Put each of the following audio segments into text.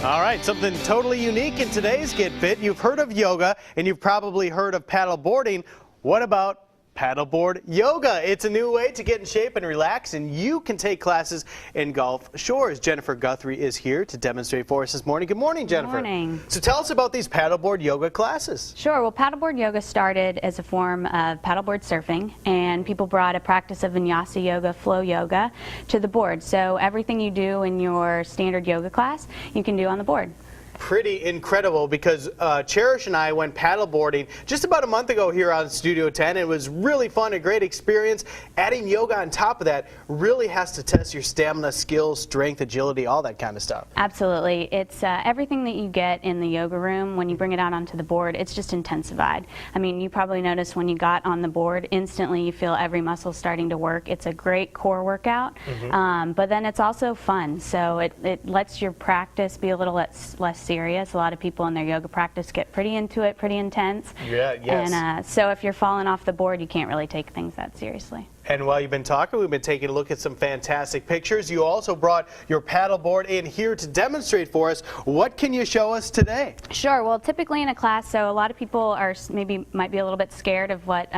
All right, something totally unique in today's Get Fit. You've heard of yoga and you've probably heard of paddle boarding. What about paddleboard yoga? It's a new way to get in shape and relax, and you can take classes in Gulf Shores. Jennifer Guthrie is here to demonstrate for us this morning. Good morning, Jennifer. Good morning. So tell us about these paddleboard yoga classes. Sure. Well, paddleboard yoga started as a form of paddleboard surfing, and people brought a practice of vinyasa yoga, flow yoga, to the board. So everything you do in your standard yoga class, you can do on the board. Pretty incredible, because Cherish and I went paddleboarding just about a month ago here on Studio 10. It was really fun, a great experience. Adding yoga on top of that really has to test your stamina, skills, strength, agility, all that kind of stuff. Absolutely. It's everything that you get in the yoga room. When you bring it out onto the board, it's just intensified. I mean, you probably noticed when you got on the board, instantly you feel every muscle starting to work. It's a great core workout, but then it's also fun. So it lets your practice be a little less serious. A lot of people in their yoga practice get pretty into it, pretty intense. Yeah, yes. And so if you're falling off the board, you can't really take things that seriously. And while you've been talking, we've been taking a look at some fantastic pictures. You also brought your paddleboard in here to demonstrate for us. What can you show us today? Sure. Well, typically in a class, so a lot of people are might be a little bit scared of what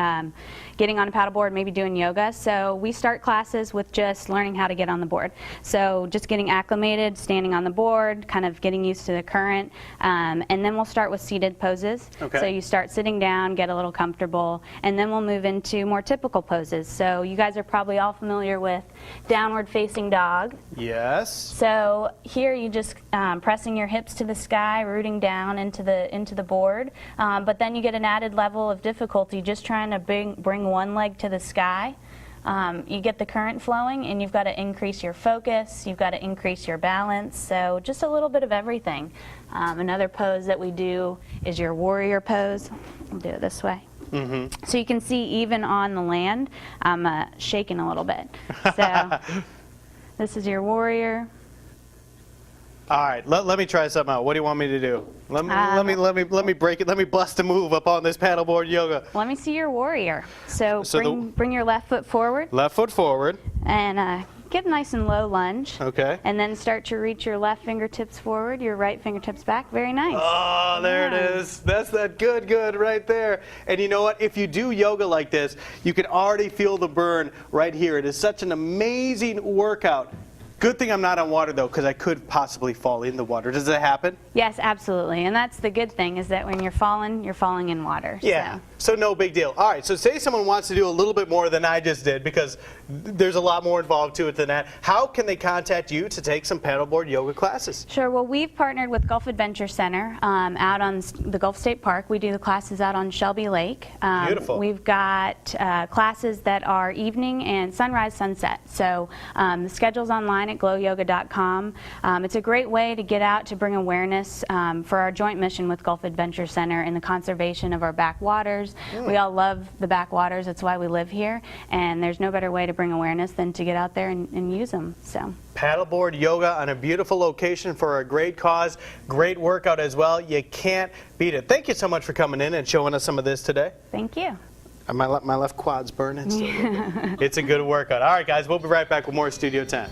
getting on a paddleboard, maybe doing yoga. So we start classes with just learning how to get on the board. So just getting acclimated, standing on the board, kind of getting used to the current, and then we'll start with seated poses. Okay. So you start sitting down, get a little comfortable, and then we'll move into more typical poses. So you guys are probably all familiar with downward facing dog. Yes. So here you just pressing your hips to the sky, rooting down into the board, but then you get an added level of difficulty just trying to bring one leg to the sky. You get the current flowing, and you've got to increase your focus, you've got to increase your balance, so just a little bit of everything. Another pose that we do is your warrior pose. I'll do it this way. So you can see even on the land, I'm shaking a little bit. So this is your warrior. All right, let me try something out. What do you want me to do? Let me break it. Let me bust a move up on this paddleboard yoga. Let me see your warrior. So bring your left foot forward. Left foot forward. And get a nice and low lunge. Okay. And then start to reach your left fingertips forward, your right fingertips back. Very nice. Oh, there it is. That's that good right there. And you know what? If you do yoga like this, you can already feel the burn right here. It is such an amazing workout. Good thing I'm not on water, though, because I could possibly fall in the water. Does that happen? Yes, absolutely. And that's the good thing, is that when you're falling in water. Yeah, so no big deal. All right, so say someone wants to do a little bit more than I just did, because there's a lot more involved to it than that. How can they contact you to take some paddleboard yoga classes? Sure. Well, we've partnered with Gulf Adventure Center out on the Gulf State Park. We do the classes out on Shelby Lake. Beautiful. We've got classes that are evening and sunrise, sunset. So the schedule's online at glowyoga.com. It's a great way to get out to bring awareness for our joint mission with Gulf Adventure Center in the conservation of our backwaters. We all love the backwaters. That's why we live here. And there's no better way to bring awareness than to get out there and use them. So paddleboard yoga on a beautiful location for a great cause, great workout as well. You can't beat it. Thank you so much for coming in and showing us some of this today. Thank you. My left quad's burning still. It's a good workout. All right, guys, we'll be right back with more Studio 10.